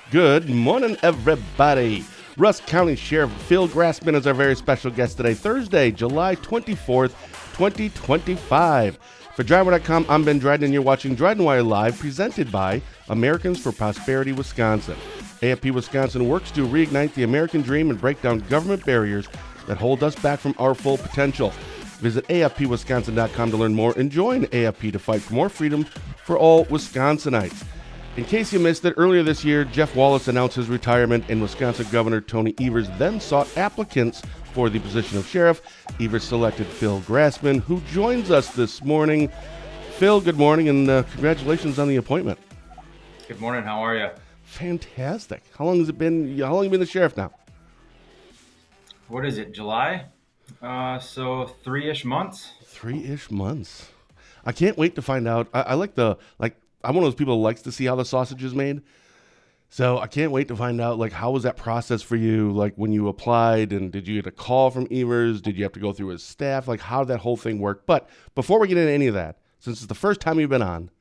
Good morning, everybody. Rusk County Sheriff Phil Grassmann is our very special guest today, Thursday, July 24th, 2025. For DrydenWire.com, I'm Ben Dryden, and you're watching DrydenWire Live, presented by Americans for Prosperity Wisconsin. AFP Wisconsin works to reignite the American dream and break down government barriers that hold us back from our full potential. Visit afpwisconsin.com to learn more and join AFP to fight for more freedom for all Wisconsinites. In case you missed it, earlier this year, Jeff Wallace announced his retirement, and Wisconsin Governor Tony Evers then sought applicants for the position of sheriff. Evers selected Phil Grassmann, who joins us this morning. Phil, good morning, and congratulations on the appointment. Good morning. How are you? Fantastic. How long has it been? How long have you been the sheriff now? What is it, July? So 3-ish months. 3-ish months. I can't wait to find out. I like I'm one of those people who likes to see how the sausage is made. So I can't wait to find out, how was that process for you? Like, when you applied, and did you get a call from Evers? Did you have to go through his staff? How did that whole thing work? But before we get into any of that, since it's the first time you've been on,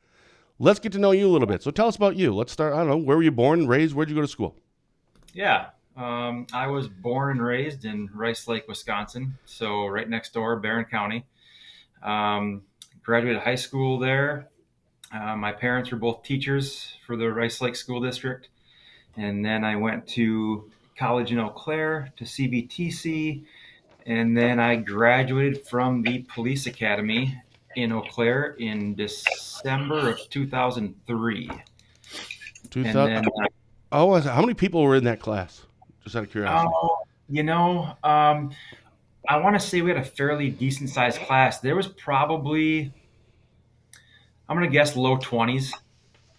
let's get to know you a little bit. So tell us about you. Let's start, where were you born and raised? Where'd you go to school? Yeah. I was born and raised in Rice Lake, Wisconsin. So right next door, Barron County. Graduated high school there. My parents were both teachers for the Rice Lake School District. And then I went to college in Eau Claire to CVTC. And then I graduated from the police academy in Eau Claire in December of 2003. 2000. And then, how many people were in that class? Just out of curiosity. I want to say we had a fairly decent sized class. There was probably, I'm going to guess, low 20s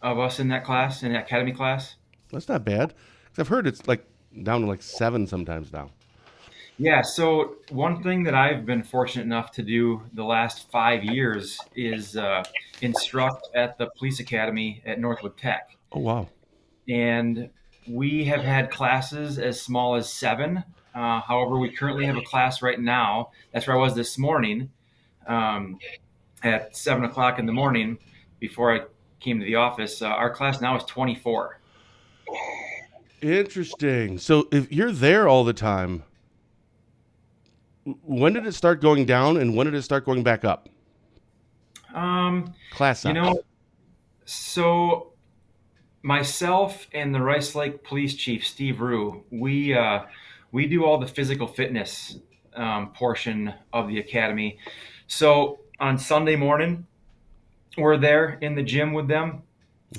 of us in that class, in that academy class. That's not bad. 'Cause I've heard it's down to 7 sometimes now. Yeah, so one thing that I've been fortunate enough to do the last 5 years is instruct at the police academy at Northwood Tech. Oh, wow. And we have had classes as small as 7. However, we currently have a class right now. That's where I was this morning at 7 o'clock in the morning before I came to the office. Our class now is 24. Interesting. So if you're there all the time, when did it start going down and when did it start going back up? Class size. So myself and the Rice Lake Police Chief, Steve Rue, we do all the physical fitness portion of the academy. So on Sunday morning, we're there in the gym with them.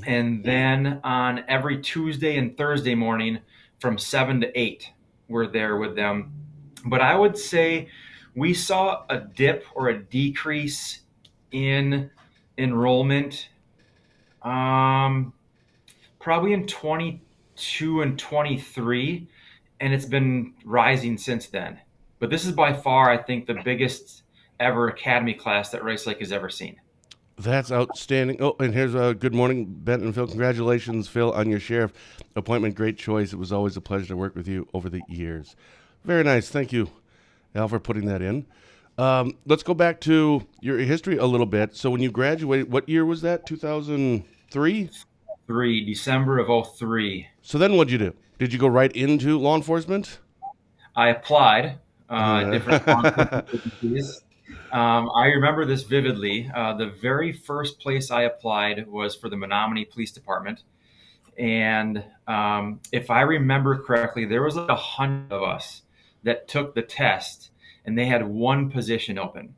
And then on every Tuesday and Thursday morning from 7 to 8, we're there with them. But I would say we saw a dip or a decrease in enrollment probably in 22 and 23, and it's been rising since then. But this is by far, I think, the biggest ever academy class that Rice Lake has ever seen. That's outstanding. Oh, and here's a good morning, Ben and Phil. Congratulations, Phil, on your sheriff appointment. Great choice. It was always a pleasure to work with you over the years. Very nice. Thank you, Al, for putting that in. Let's go back to your history a little bit. So when you graduated, what year was that? 2003? December of 03. So then what'd you do? Did you go right into law enforcement? I applied different law enforcement agencies. I remember this vividly. The very first place I applied was for the Menominee Police Department. And if I remember correctly, there was 100 of us that took the test, and they had one position open.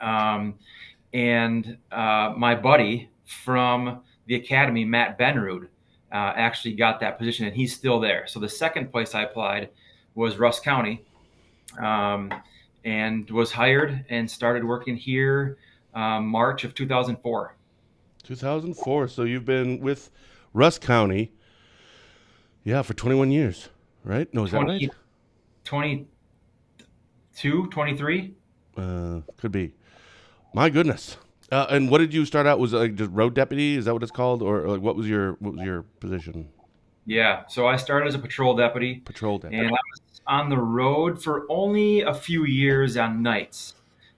And my buddy from the academy, Matt Benrud, actually got that position, and he's still there. So the second place I applied was Rusk County. And was hired and started working here March of 2004. 2004. So you've been with Rusk County, for 21 years, right? No, is that right? 22, 23? Could be. My goodness. And what did you start out? Was it just road deputy? Is that what it's called? Or what was your position? Yeah. So I started as a patrol deputy. Patrol deputy. And I was on the road for only a few years on nights.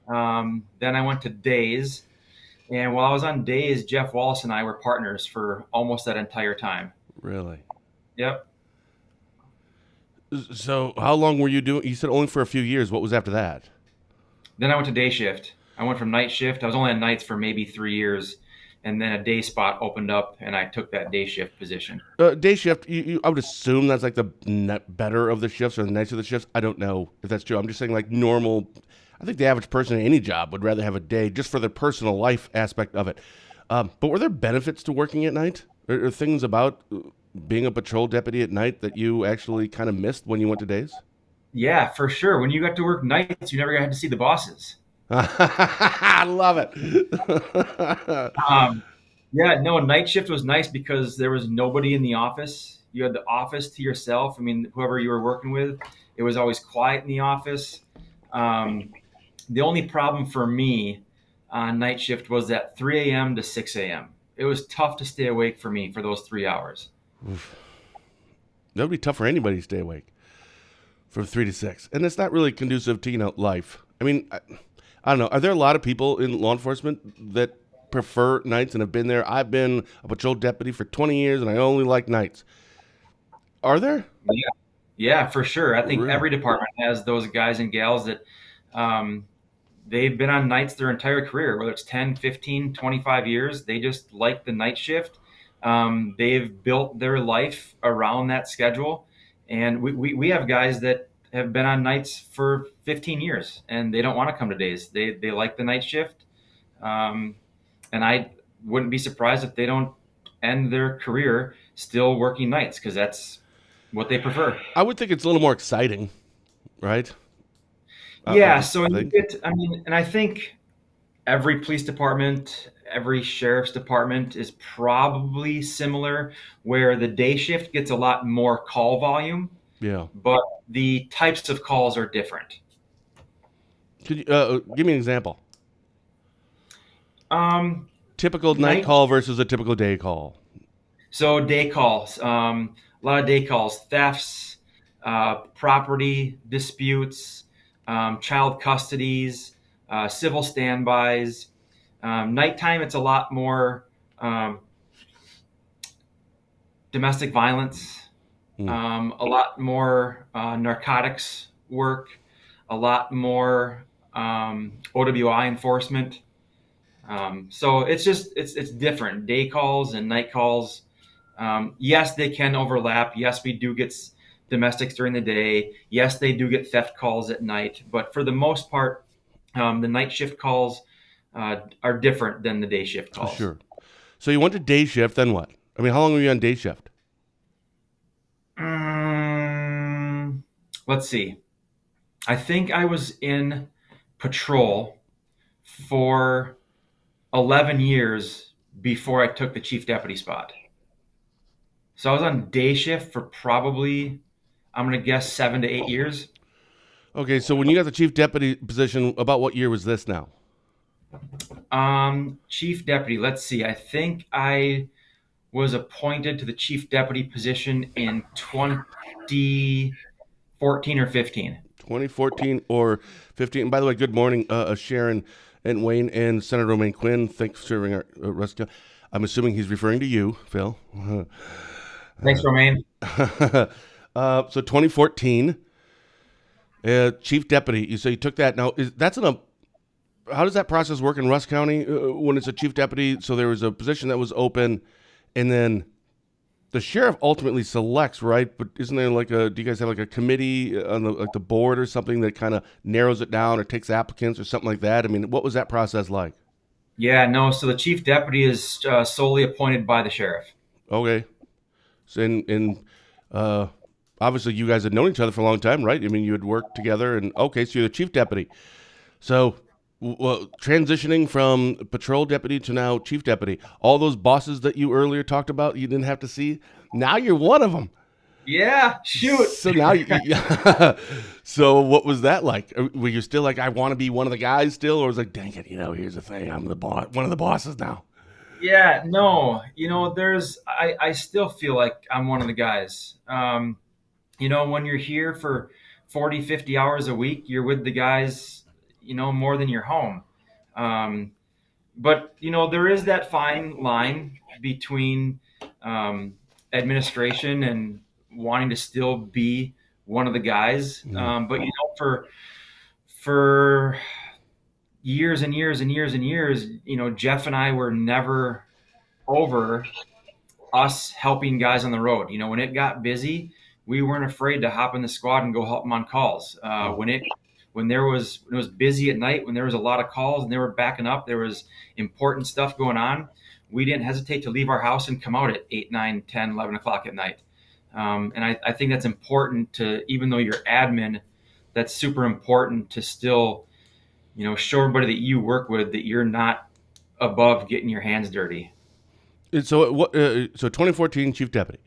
Then I went to days. And while I was on days, Jeff Wallace and I were partners for almost that entire time. Really? Yep. So how long were you doing? You said only for a few years. What was after that? Then I went to day shift. I went from night shift. I was only on nights for maybe 3 years, and then a day spot opened up, and I took that day shift position. Day shift. I would assume that's like the better of the shifts or the nicer of the shifts. I don't know if that's true. I'm just saying like normal. I think the average person in any job would rather have a day just for the personal life aspect of it. But were there benefits to working at night? Or things about being a patrol deputy at night that you actually kind of missed when you went to days? Yeah, for sure. When you got to work nights, you never got to see the bosses. I love it. Um, yeah, no, night shift was nice because there was nobody in the office. You had the office to yourself. I mean, whoever you were working with, it was always quiet in the office. Um, the only problem for me on night shift was that 3 a.m. to 6 a.m. It was tough to stay awake for me for those 3 hours. That would be tough for anybody to stay awake from 3 to 6, and it's not really conducive to life. I mean, I don't know. Are there a lot of people in law enforcement that prefer nights and have been there? I've been a patrol deputy for 20 years, and I only like nights. Are there? Yeah, yeah, for sure. I think Really? every department has those guys and gals that um, they've been on nights their entire career, whether it's 10, 15, 25 years. They just like the night shift. They've built their life around that schedule. And we have guys that have been on nights for 15 years and they don't want to come to days. They like the night shift. Um, and I wouldn't be surprised if they don't end their career still working nights because that's what they prefer. I would think it's a little more exciting, right? I Yeah. would So you think. get, I mean, and I think every police department, every sheriff's department is probably similar, where the day shift gets a lot more call volume, Yeah. but the types of calls are different. Could you give me an example? Um, Typical night night, call versus a typical day call. so day calls, a lot of day calls, thefts, property disputes, child custodies, civil standbys. Nighttime, it's a lot more um, domestic violence, Hmm. a lot more narcotics work, a lot more OWI enforcement. So it's different. Day calls and night calls. Yes, they can overlap. Yes, we do get domestics during the day. Yes, they do get theft calls at night. But for the most part, the night shift calls are different than the day shift calls. Sure. So you went to day shift, then what? I mean, how long were you on day shift? Mm, let's see. I think I was in patrol for 11 years before I took the chief deputy spot. So I was on day shift for probably, I'm going to guess, 7 to 8 years. Okay, so when you got the chief deputy position, about what year was this now? Chief deputy, let's see. I think I was appointed to the chief deputy position in 2014 or 15. 2014 or 15. And by the way, good morning, Sharon and Wayne and Senator Romaine Quinn. Thanks for serving our Rusk County. I'm assuming he's referring to you, Phil. Thanks, Romaine. So 2014, chief deputy. You say you took that. Now, that's in a. How does that process work in Rusk County when it's a chief deputy? So there was a position that was open, and then the sheriff ultimately selects, right? But isn't there like a? Do you guys have like a committee on the board or something that kind of narrows it down or takes applicants or something like that? I mean, what was that process like? Yeah, no. So the chief deputy is solely appointed by the sheriff. Okay, so in uh, obviously you guys had known each other for a long time, right? I mean, you had worked together, and okay, so you're the chief deputy. So, well, transitioning from patrol deputy to now chief deputy, all those bosses that you earlier talked about, you didn't have to see. Now you're one of them. Yeah, shoot. So now, so what was that like? Were you still like, I want to be one of the guys still, or was it like, dang it, here's the thing, I'm the boss, one of the bosses now. Yeah, no. I still feel like I'm one of the guys. When you're here for 40, 50 hours a week, you're with the guys, more than you're home. Um, but there is that fine line between um, administration and wanting to still be one of the guys. But for years and years and years and years, Jeff and I were never over us helping guys on the road. When it got busy, we weren't afraid to hop in the squad and go help them on calls. When it was busy at night, when there was a lot of calls and they were backing up, there was important stuff going on. We didn't hesitate to leave our house and come out at 8, 9, 10, 11 o'clock at night. And I think that's important to, even though you're admin, that's super important to still, show everybody that you work with that you're not above getting your hands dirty. So 2014 chief deputy,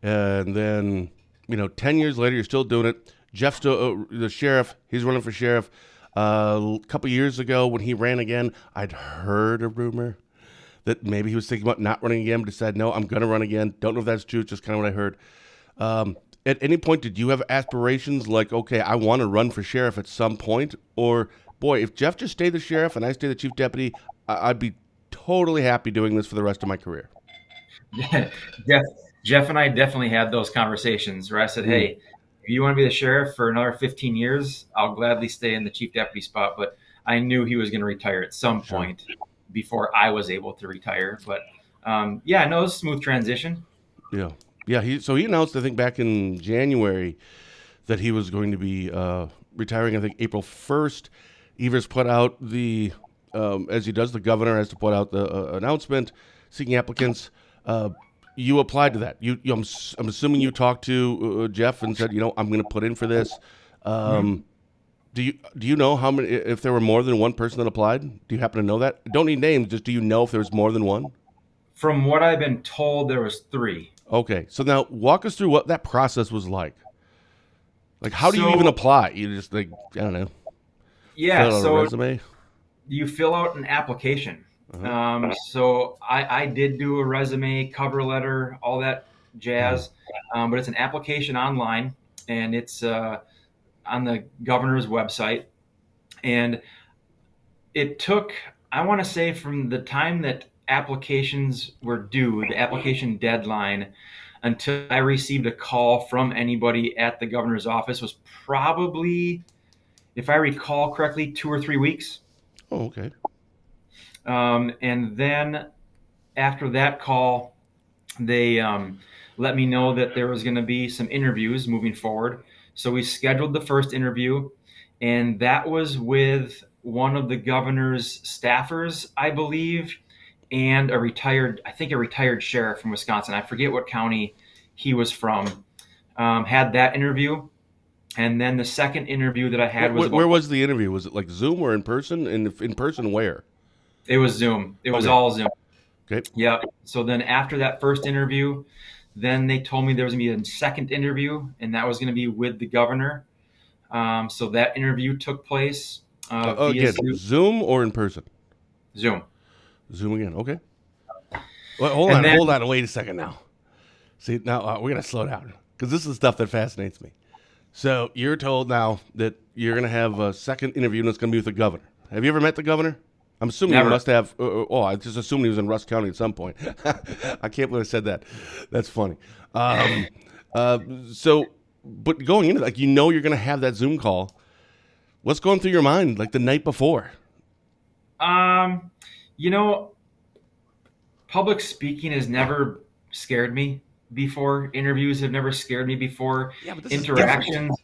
and then 10 years later you're still doing it. Jeff's still the sheriff. He's running for sheriff. A couple years ago when he ran again, I'd heard a rumor that maybe he was thinking about not running again, but decided, no, I'm going to run again. Don't know if that's true. It's just kind of what I heard. At any point, did you have aspirations like, okay, I want to run for sheriff at some point? Or, boy, if Jeff just stayed the sheriff and I stayed the chief deputy, I'd be totally happy doing this for the rest of my career. Jeff and I definitely had those conversations where I said, hey, if you want to be the sheriff for another 15 years, I'll gladly stay in the chief deputy spot. But I knew he was going to retire at some point before I was able to retire. But no, it was a smooth transition. Yeah. He announced, I think, back in January that he was going to be retiring. I think April 1st. Evers put out as he does, the governor has to put out the announcement seeking applicants. You applied to that. I'm assuming you talked to Jeff and said, I'm going to put in for this. Do you know how many? If there were more than one person that applied? Do you happen to know that? Don't need names. Just do you know if there was more than one? From what I've been told, there was 3. Okay, so now walk us through what that process was like. Like, how do you even apply? You just I don't know. Yeah, fill out a resume. You fill out an application. So I did do a resume, cover letter, all that jazz. But it's an application online, and it's on the governor's website. And it took, I want to say, from the time that applications were due, the application deadline, until I received a call from anybody at the governor's office was probably, if I recall correctly, 2 or 3 weeks. Oh, okay. And then after that call, they let me know that there was going to be some interviews moving forward. So we scheduled the first interview, and that was with one of the governor's staffers, I believe, and a retired sheriff from Wisconsin. I forget what county he was from. Had that interview. And then the second interview that I had was... Where was the interview? Was it like Zoom or in person? And in person, where? It was Zoom. It was all Zoom. Okay. Yep. So then after that first interview, then they told me there was going to be a second interview, and that was going to be with the governor. So that interview took place via Zoom or in person? Zoom. Zoom again. Okay. Well, hold on. Wait a second now. See, now we're going to slow down because this is the stuff that fascinates me. So you're told now that you're going to have a second interview, and it's going to be with the governor. Have you ever met the governor? I'm assuming Never. You must have. I just assumed he was in Rusk County at some point. I can't believe I said that. That's funny. But going into that, you're going to have that Zoom call. What's going through your mind like the night before? Public speaking has never scared me before. Interviews have never scared me before. Yeah, but this interactions.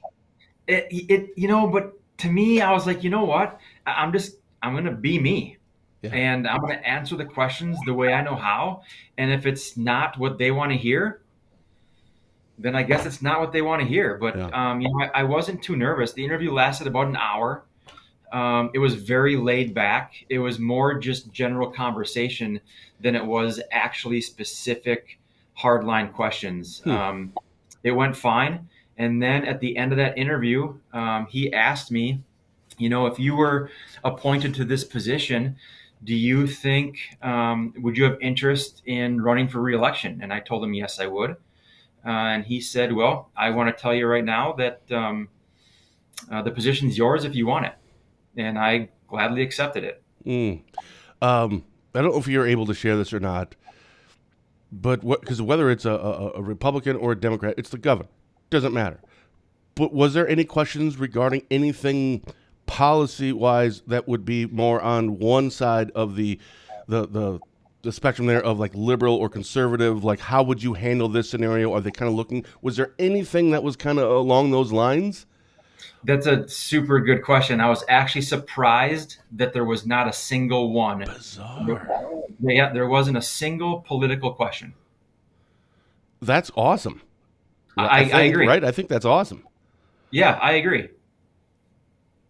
But to me, I was like, you know what? I'm going to be me. Yeah. And I'm going to answer the questions the way I know how. And if it's not what they want to hear, then I guess it's not what they want to hear. But, I wasn't too nervous. The interview lasted about an hour. It was very laid back. It was more just general conversation than it was actually specific hardline questions. It went fine. And then at the end of that interview, he asked me, if you were appointed to this position, do you think, would you have interest in running for re-election? And I told him, yes, I would. And he said, well, I want to tell you right now that the position's yours if you want it. And I gladly accepted it. I don't know if you're able to share this or not. But because whether it's a Republican or a Democrat, it's the governor. Doesn't matter. But was there any questions regarding anything policy wise that would be more on one side of the the the spectrum there of like liberal or conservative? Like, how would you handle this scenario? Are they kind of looking? Was there anything that was kind of along those lines? That's a super good question. I was actually surprised that there was not a single one. Bizarre. Yeah, there wasn't a single political question. That's awesome. I agree. Right. I think that's awesome. Yeah, I agree.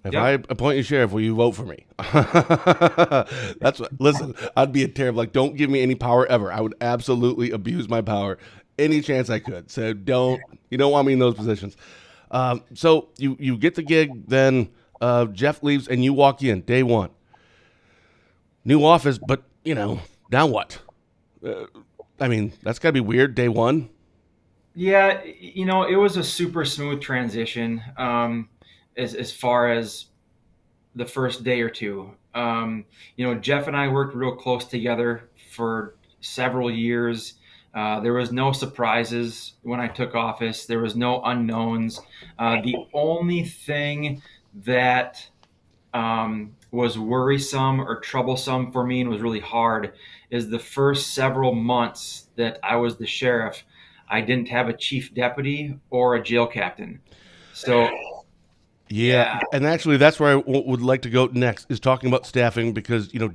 If I Yep. appoint you sheriff, will you vote for me? That's what. Listen, I'd be a terrible. Like, don't give me any power ever. I would absolutely abuse my power any chance I could. So don't. You don't want me in those positions. So you get the gig, then Jeff leaves, and you walk in day one, new office. But now what? I mean, that's got to be weird. Day one. Yeah, it was a super smooth transition as far as the first day or two. Jeff and I worked real close together for several years. There was no surprises when I took office. There was no unknowns. The only thing that was worrisome or troublesome for me and was really hard is the first several months that I was the sheriff, I didn't have a chief deputy or a jail captain. So, Yeah, yeah. and actually, that's where I would like to go next is talking about staffing because you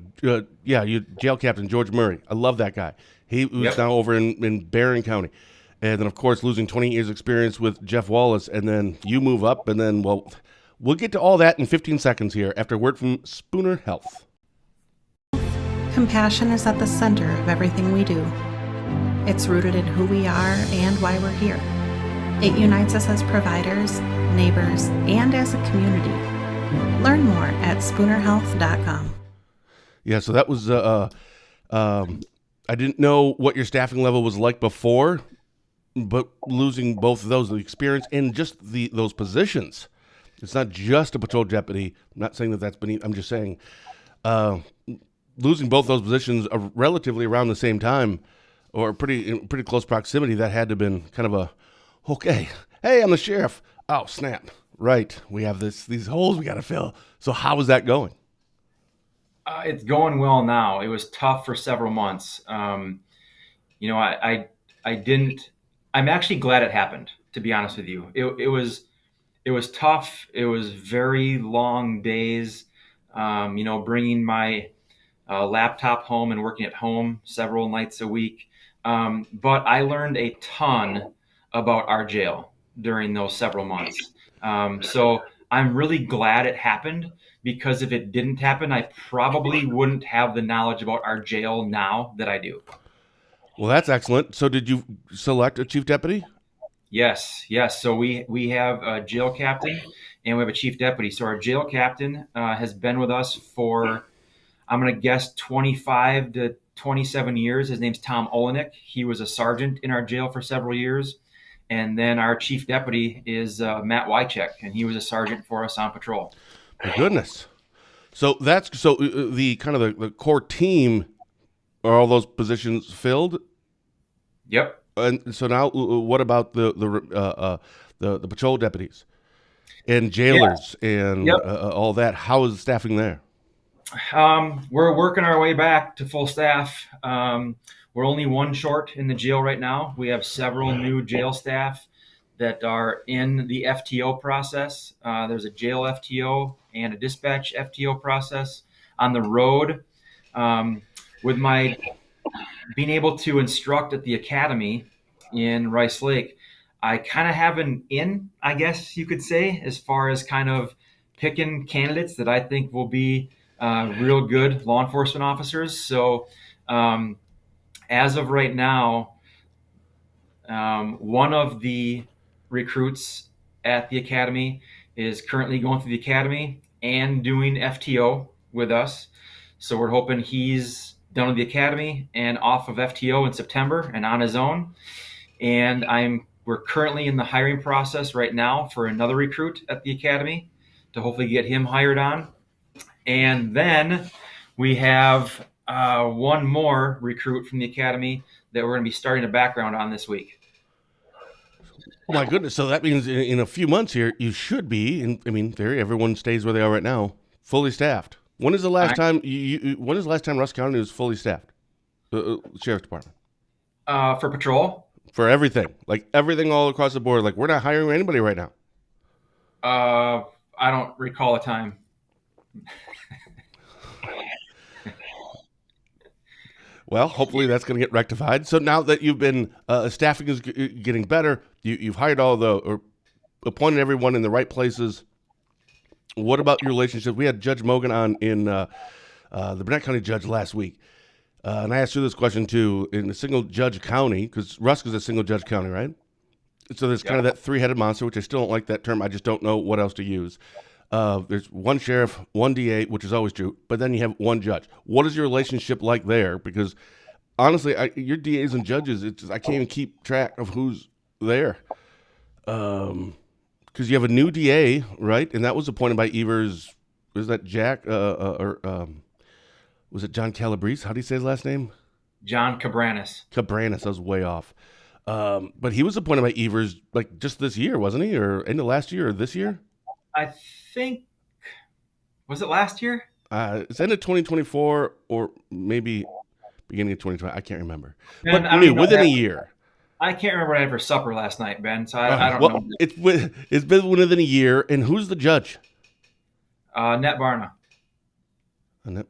jail captain George Murray. I love that guy. He was Yep. now over in Barron County, and then of course losing 20 years experience with Jeff Wallace, and then you move up, and then we'll get to all that in 15 seconds here after a word from Spooner Health. Compassion is at the center of everything we do. It's rooted in who we are and why we're here. It unites us as providers, neighbors, and as a community. Learn more at spoonerhealth.com. Yeah, so that was I didn't know what your staffing level was like before, but losing both of those, the experience and just those positions. It's not just a patrol deputy. I'm not saying that that's beneath. I'm just saying uh, losing both those positions relatively around the same time, or in pretty close proximity. That had to have been kind of a okay. Hey, I'm the sheriff. Oh snap! Right, we have these holes we got to fill. So how is that going? It's going well now. It was tough for several months. I didn't. I'm actually glad it happened. To be honest with you, it was tough. It was very long days. Bringing my laptop home and working at home several nights a week. But I learned a ton about our jail during those several months. So I'm really glad it happened because if it didn't happen, I probably wouldn't have the knowledge about our jail now that I do. Well, that's excellent. So did you select a chief deputy? Yes, yes. So we have a jail captain and we have a chief deputy. So our jail captain has been with us for, I'm going to guess, 25 to 27 years. His name's Tom Olenek. He was a sergeant in our jail for several years. And then our chief deputy is Matt Wycheck, and he was a sergeant for us on patrol. My goodness. So the kind of the core team are all those positions filled, Yep. and so now what about the patrol deputies and Yeah. jailers and Yep. all that? How is the staffing there? We're working our way back to full staff. We're only one short in the jail right now. We have several new jail staff that are in the FTO process. There's a jail FTO and a dispatch FTO process on the road. With my being able to instruct at the academy in Rice Lake, I kind of have an in, I guess you could say, as far as kind of picking candidates that I think will be real good law enforcement officers. So, as of right now, one of the recruits at the academy is currently going through the academy and doing FTO with us. So we're hoping he's done with the academy and off of FTO in September and on his own. And we're currently in the hiring process right now for another recruit at the academy to hopefully get him hired on. And then we have one more recruit from the academy that we're going to be starting a background on this week. Oh my goodness! So that means in a few months here, you should be. In theory, everyone stays where they are right now, fully staffed. When is the last time when is the last time Rusk County was fully staffed? Sheriff's Department. For patrol? For everything. Like everything all across the board. Like we're not hiring anybody right now. I don't recall a time. Well, hopefully that's going to get rectified. So now that you've been, staffing is getting better, you've hired or appointed everyone in the right places. What about your relationship? We had Judge Mogan on in the Burnett County judge last week. And I asked her this question too, in a single judge county, because Rusk is a single judge county, right? So there's kind of that three-headed monster, which I still don't like that term. I just don't know what else to use. There's one sheriff, one DA, which is always true, but then you have one judge. What is your relationship like there? Because honestly, your DAs and judges, I can't even keep track of who's there. Because you have a new DA, right? And that was appointed by Evers. Was that Jack? Was it John Calabrese? How do you say his last name? John Cabranes. Cabranes. I was way off. But he was appointed by Evers like just this year, wasn't he? Or end of last year or this year? I think, was it last year? It's end of 2024 or maybe beginning of 2020. I can't remember. Ben, but I mean, within a year. I can't remember what I had for supper last night, Ben, so I don't know. It's been within a year. And who's the judge? Net Barna. And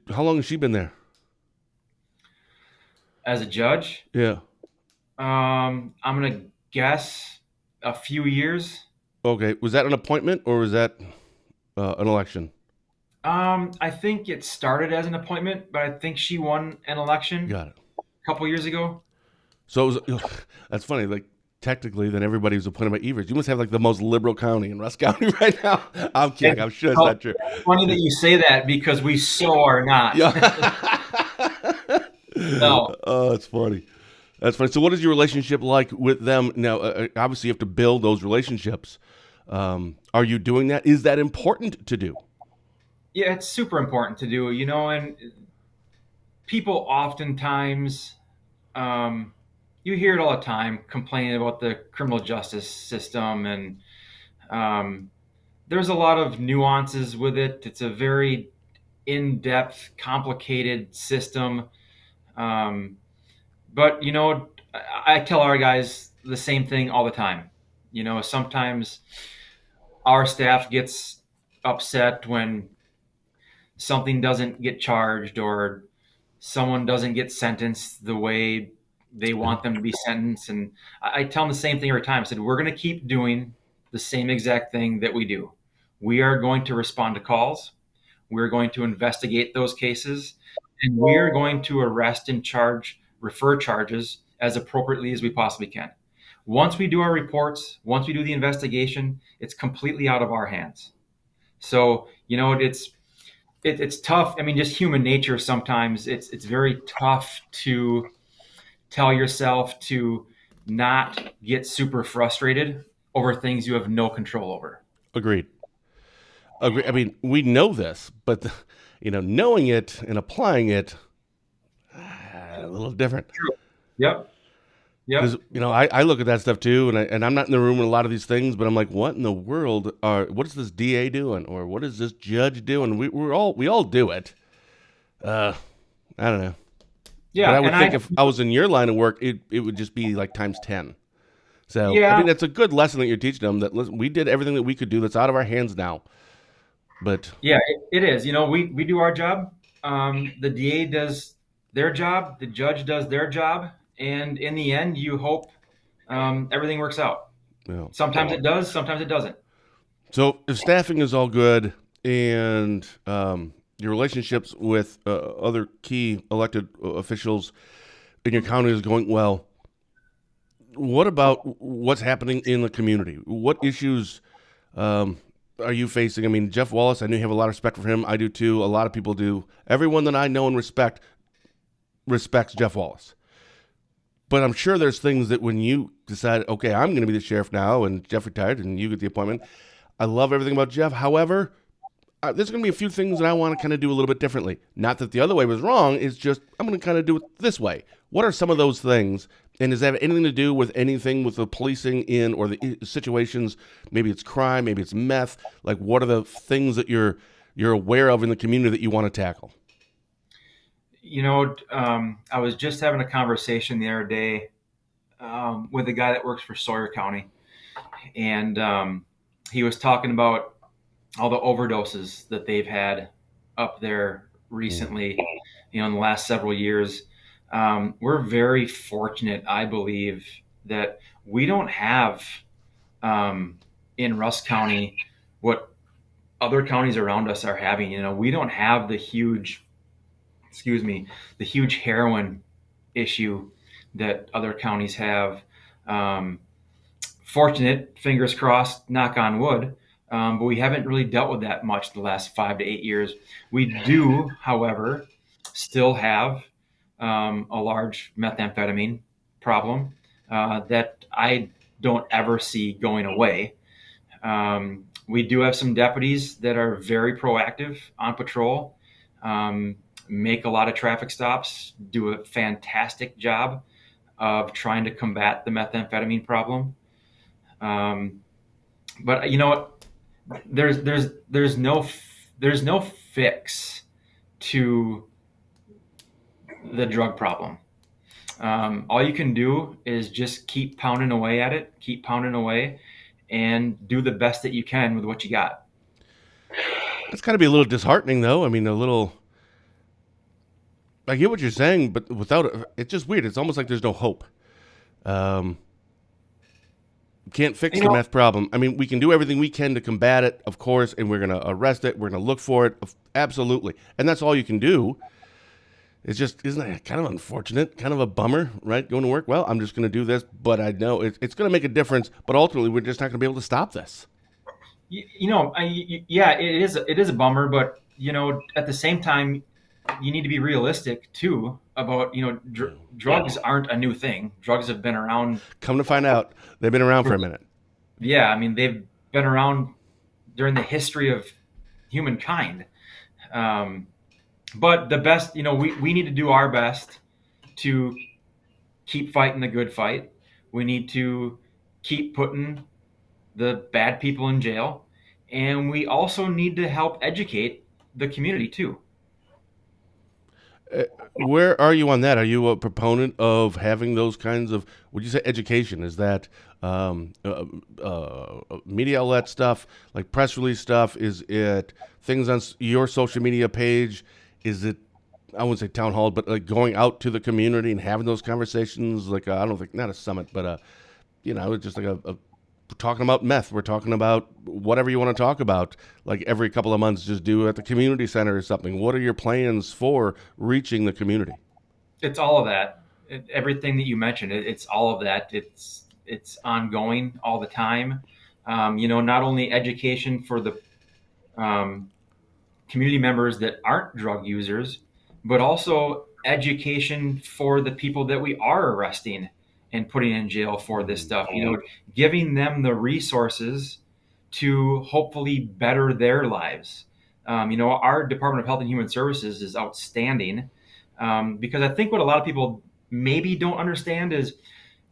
how long has she been there? As a judge? Yeah. I'm going to guess a few years. Okay. Was that an appointment or was that an election? I think it started as an appointment, but I think she won an election. Got it. A couple years ago. So it was, that's funny. Like technically, then everybody was appointed by Evers. You must have like the most liberal county in Rusk County right now. I'm kidding. I'm sure it's not true. It's funny that you say that because we so are not. Yeah. No. Oh, that's funny. That's funny. So what is your relationship like with them? Now, obviously you have to build those relationships. Are you doing that? Is that important to do? Yeah, it's super important to do, and people oftentimes, you hear it all the time, complaining about the criminal justice system, and there's a lot of nuances with it. It's a very in-depth, complicated system. But, I tell our guys the same thing all the time. Sometimes our staff gets upset when something doesn't get charged or someone doesn't get sentenced the way they want them to be sentenced. And I tell them the same thing every time. I said, we're going to keep doing the same exact thing that we do. We are going to respond to calls. We're going to investigate those cases. And we are going to arrest and refer charges as appropriately as we possibly can. Once we do our reports, once we do the investigation, it's completely out of our hands. So, it's tough. I mean, just human nature sometimes. It's very tough to tell yourself to not get super frustrated over things you have no control over. Agreed. I mean, we know this, but knowing it and applying it, a little different. True. Yep. Because I look at that stuff too, and I'm not in the room with a lot of these things, but I'm like, what in the world what is this DA doing, or what is this judge doing? We all do it. I don't know. Yeah, but I would think if I was in your line of work, it would just be like times 10. So yeah. I mean, it's a good lesson that you're teaching them that listen, we did everything that we could do. That's out of our hands now. But yeah, it is. We do our job. The DA does their job. The judge does their job. And in the end, you hope everything works out. Yeah. Sometimes it does, sometimes it doesn't. So if staffing is all good and your relationships with other key elected officials in your county is going well, what about what's happening in the community? What issues are you facing? I mean, Jeff Wallace, I know you have a lot of respect for him. I do too. A lot of people do. Everyone that I know and respects Jeff Wallace. But I'm sure there's things that when you decide, okay, I'm going to be the sheriff now, and Jeff retired, and you get the appointment. I love everything about Jeff. However, there's going to be a few things that I want to kind of do a little bit differently. Not that the other way was wrong. It's just I'm going to kind of do it this way. What are some of those things? And does that have anything to do with anything with the policing in or the situations? Maybe it's crime, maybe it's meth. Like, what are the things that you're aware of in the community that you want to tackle? I was just having a conversation the other day with a guy that works for Sawyer County, and he was talking about all the overdoses that they've had up there recently, in the last several years. We're very fortunate, I believe, that we don't have in Rusk County what other counties around us are having. We don't have the huge heroin issue that other counties have. Fortunate, fingers crossed, knock on wood, but we haven't really dealt with that much the last 5 to 8 years. We do, however, still have a large methamphetamine problem that I don't ever see going away. We do have some deputies that are very proactive on patrol, make a lot of traffic stops, do a fantastic job of trying to combat the methamphetamine problem. But you know what? There's no fix to the drug problem. All you can do is just keep pounding away at it, keep pounding away, and do the best that you can with what you got. It's got to be a little disheartening, though. I mean, I get what you're saying, but without it, it's just weird. It's almost like there's no hope. Can't fix the meth problem. I mean, we can do everything we can to combat it, of course, and we're going to arrest it. We're going to look for it. Absolutely. And that's all you can do. It's just, isn't it kind of unfortunate, kind of a bummer, right? Going to work, well, I'm just going to do this, but I know it's going to make a difference, but ultimately we're just not going to be able to stop this. Yeah, it is a bummer, but, at the same time, you need to be realistic too about, drugs aren't a new thing. Drugs have been around. Come to find out, they've been around for a minute. Yeah. I mean, they've been around during the history of humankind. But the best, we need to do our best to keep fighting the good fight. We need to keep putting the bad people in jail. And we also need to help educate the community too. Where are you on that? Are you a proponent of having those kinds of, would you say education? Is that media outlet stuff, like press release stuff? Is it things on your social media page? Is it, I wouldn't say town hall, but like going out to the community and having those conversations? Like, I don't think, not a summit, but, just like we're talking about meth. We're talking about whatever you want to talk about. Like every couple of months, just do at the community center or something. What are your plans for reaching the community? It's all of that. Everything that you mentioned, it's all of that. It's ongoing all the time. Not only education for the community members that aren't drug users, but also education for the people that we are arresting and putting in jail for this stuff, giving them the resources to hopefully better their lives. Our Department of Health and Human Services is outstanding because I think what a lot of people maybe don't understand is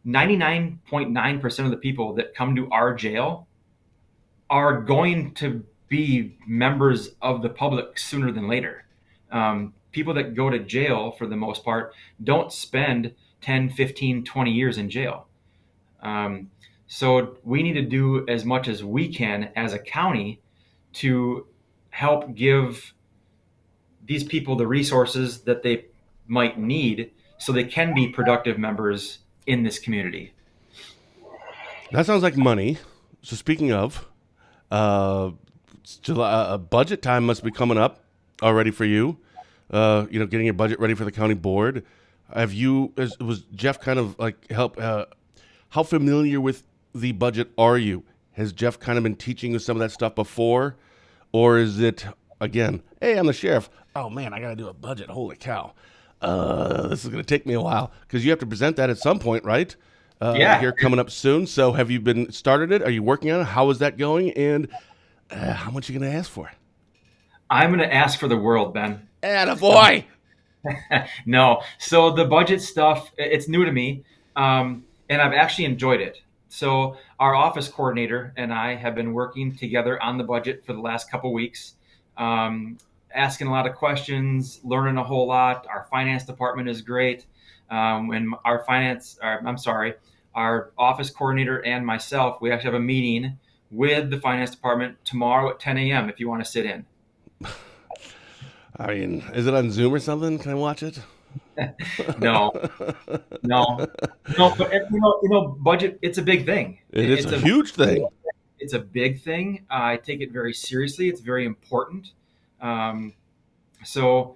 99.9% of the people that come to our jail are going to be members of the public sooner than later. People that go to jail, for the most part, don't spend 10, 15, 20 years in jail. So we need to do as much as we can as a county to help give these people the resources that they might need so they can be productive members in this community. That sounds like money. So speaking of, budget time must be coming up already for you. Getting your budget ready for the county board. Was Jeff kind of like help? How familiar with the budget are you? Has Jeff kind of been teaching you some of that stuff before? Or is it, again, hey, I'm the sheriff. Oh, man, I got to do a budget. Holy cow. This is going to take me a while. Because you have to present that at some point, right? Yeah. Here coming up soon. So have you started it? Are you working on it? How is that going? And how much are you going to ask for? I'm going to ask for the world, Ben. Attaboy! No. So the budget stuff, it's new to me, and I've actually enjoyed it. So our office coordinator and I have been working together on the budget for the last couple weeks, asking a lot of questions, learning a whole lot. Our finance department is great. And our office coordinator and myself, we actually have a meeting with the finance department tomorrow at 10 a.m. if you want to sit in. I mean, is it on Zoom or something? Can I watch it? No, no, no. But budget. It's a big thing. It is It's a huge thing. It's a big thing. I take it very seriously. It's very important. Um, so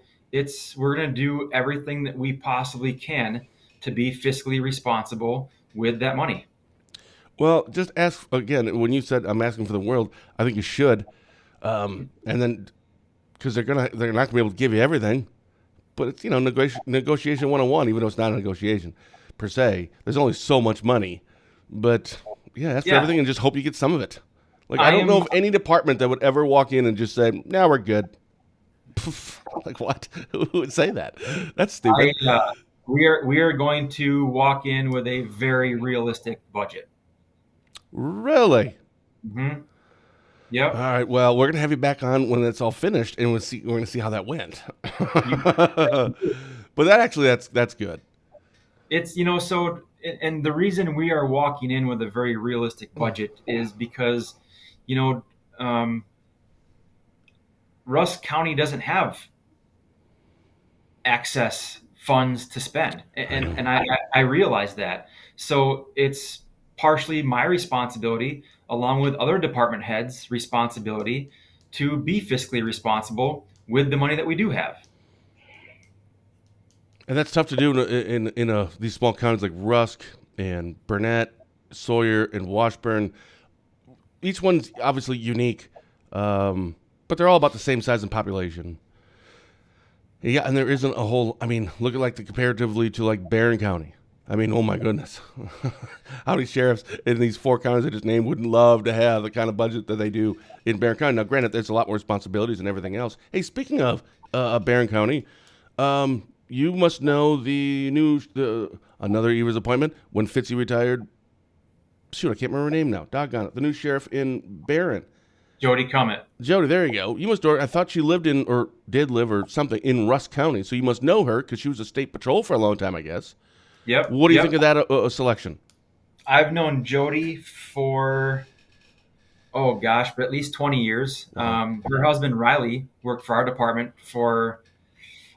we're going to do everything that we possibly can to be fiscally responsible with that money. Well, just ask again. When you said I'm asking for the world, I think you should. And then because they're not gonna be able to give you everything, but it's negotiation 101. Even though it's not a negotiation per se, there's only so much money. But yeah, ask for everything and just hope you get some of it. Like I don't know of any department that would ever walk in and just say, "Now we're good." Like what? Who would say that? That's stupid. We are going to walk in with a very realistic budget. Really? Mm-hmm. Yep. All right. Well, we're gonna have you back on when it's all finished, and we're gonna see how that went. But that's good. It's so, and the reason we are walking in with a very realistic budget is because Rusk County doesn't have access funds to spend, and I realize that. So it's partially my responsibility, along with other department heads' responsibility, to be fiscally responsible with the money that we do have. And that's tough to do in these small counties like Rusk and Burnett, Sawyer, and Washburn. Each one's obviously unique, but they're all about the same size in population. Yeah, and there isn't a whole. I mean, look at comparatively to Barron County. I mean, oh my goodness, how many sheriffs in these 4 counties I just named wouldn't love to have the kind of budget that they do in Barron County? Now, granted, there's a lot more responsibilities and everything else. Hey, speaking of Barron County, you must know another Evers appointment when Fitzy retired. Shoot, I can't remember her name now. Doggone it. The new sheriff in Barron. Jody Cummett. Jody, there you go. You must. I thought she lived or did live or something in Rusk County, so you must know her because she was a state patrol for a long time, I guess. Yep. What do you think of that selection? I've known Jody for, but at least 20 years. Her husband, Riley, worked for our department for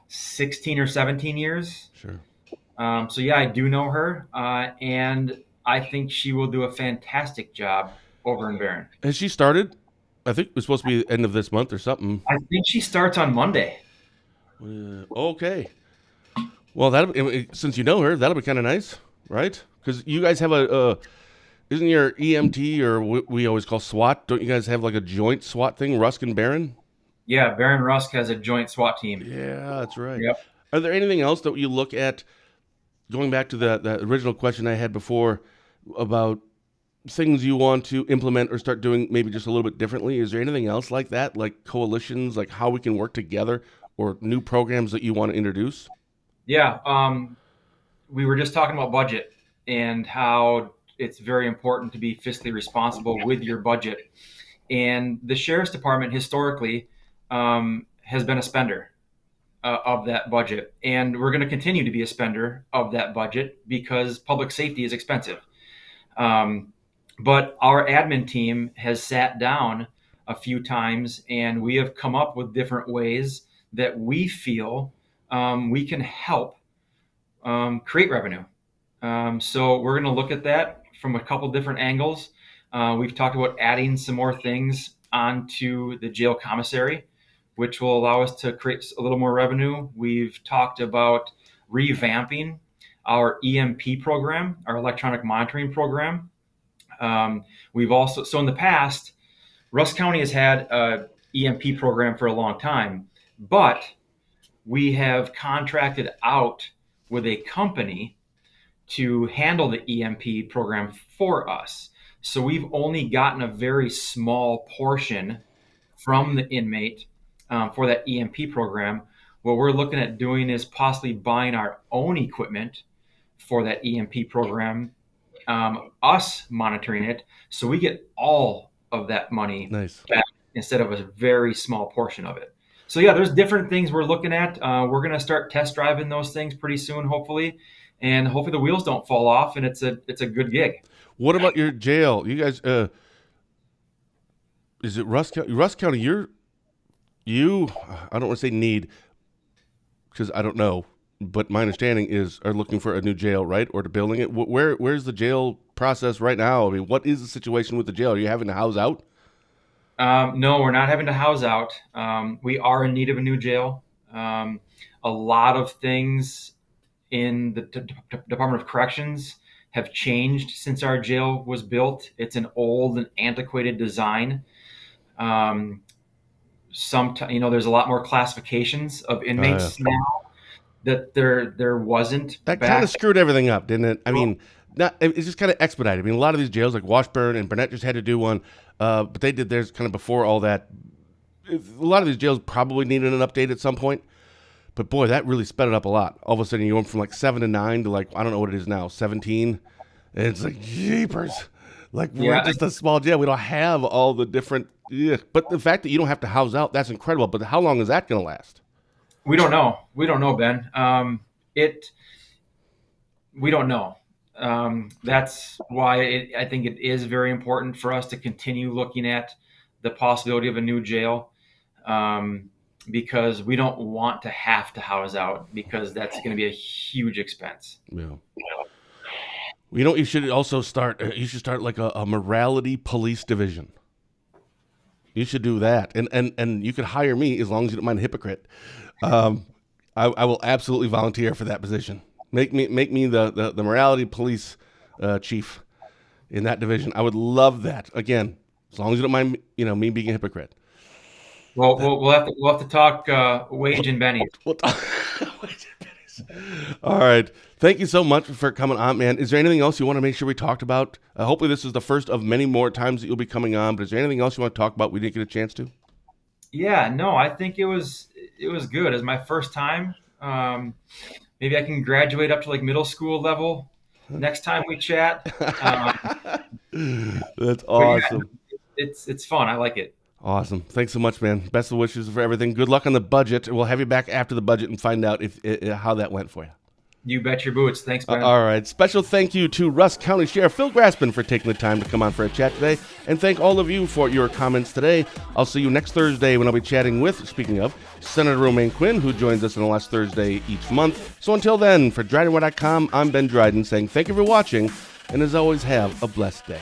16 or 17 years. Sure. So, yeah, I do know her, and I think she will do a fantastic job over in Barron. Has she started? I think it was supposed to be the end of this month or something. I think she starts on Monday. Okay. Well, since you know her, that'll be kind of nice, right? Because you guys have isn't your EMT or what we always call SWAT? Don't you guys have a joint SWAT thing, Rusk and Barron? Yeah, Barron Rusk has a joint SWAT team. Yeah, that's right. Yep. Are there anything else that you look at, going back to the original question I had before about things you want to implement or start doing maybe just a little bit differently? Is there anything else like that, like coalitions, like how we can work together, or new programs that you want to introduce? Yeah, we were just talking about budget and how it's very important to be fiscally responsible with your budget. And the Sheriff's Department historically has been a spender of that budget. And we're going to continue to be a spender of that budget because public safety is expensive. But our admin team has sat down a few times and we have come up with different ways that we feel we can help create revenue. So we're going to look at that from a couple different angles. We've talked about adding some more things onto the jail commissary, which will allow us to create a little more revenue. We've talked about revamping our EMP program, our electronic monitoring program. We've also, so in the past, Rusk County has had a EMP program for a long time, but we have contracted out with a company to handle the EMP program for us. So we've only gotten a very small portion from the inmate for that EMP program. What we're looking at doing is possibly buying our own equipment for that EMP program, us monitoring it, so we get all of that money Nice. back instead of a very small portion of it. So yeah, there's different things we're looking at. We're going to start test driving those things pretty soon, hopefully, and hopefully the wheels don't fall off, and it's a good gig. What about your jail? You guys, is it Rusk County? Rusk County, I don't want to say need, because I don't know, but my understanding is are looking for a new jail, right? Or to building it. Where's the jail process right now? I mean, what is the situation with the jail? Are you having to house out? No, we're not having to house out. We are in need of a new jail. A lot of things in the Department of Corrections have changed since our jail was built. It's an old and antiquated design. There's a lot more classifications of inmates now that there wasn't. That kind of screwed everything up, didn't it? I mean, it's just kind of expedited. I mean, a lot of these jails, like Washburn and Burnett, just had to do one, but they did theirs kind of before all that. A lot of these jails probably needed an update at some point, but boy, that really sped it up a lot. All of a sudden, you went from like 7 to 9 to like, I don't know what it is now, 17. And it's like, jeepers. Like, we're just a small jail. We don't have all the different. Yeah. But the fact that you don't have to house out, that's incredible. But how long is that going to last? We don't know. We don't know, Ben. We don't know. That's why I think it is very important for us to continue looking at the possibility of a new jail, because we don't want to have to house out, because that's going to be a huge expense. Yeah. You know, you should also start. You should start like a morality police division. You should do that, and you could hire me as long as you don't mind a hypocrite. I will absolutely volunteer for that position. Make me the morality police chief in that division. I would love that. Again, as long as you don't mind, me being a hypocrite. Well, we'll have to talk wage and bennies. We'll talk wage and bennies. All right. Thank you so much for coming on, man. Is there anything else you want to make sure we talked about? Hopefully this is the first of many more times that you'll be coming on, but is there anything else you want to talk about we didn't get a chance to? Yeah, no, I think it was good. It was my first time. Maybe I can graduate up to like middle school level next time we chat. That's awesome. Yeah, it's fun. I like it. Awesome. Thanks so much, man. Best of wishes for everything. Good luck on the budget. We'll have you back after the budget and find out how that went for you. You bet your boots. Thanks, Ben. All right. Special thank you to Rusk County Sheriff Phil Grassmann for taking the time to come on for a chat today. And thank all of you for your comments today. I'll see you next Thursday when I'll be chatting with, speaking of, Senator Romaine Quinn, who joins us on the last Thursday each month. So until then, for DrydenWire.com, I'm Ben Dryden saying thank you for watching. And as always, have a blessed day.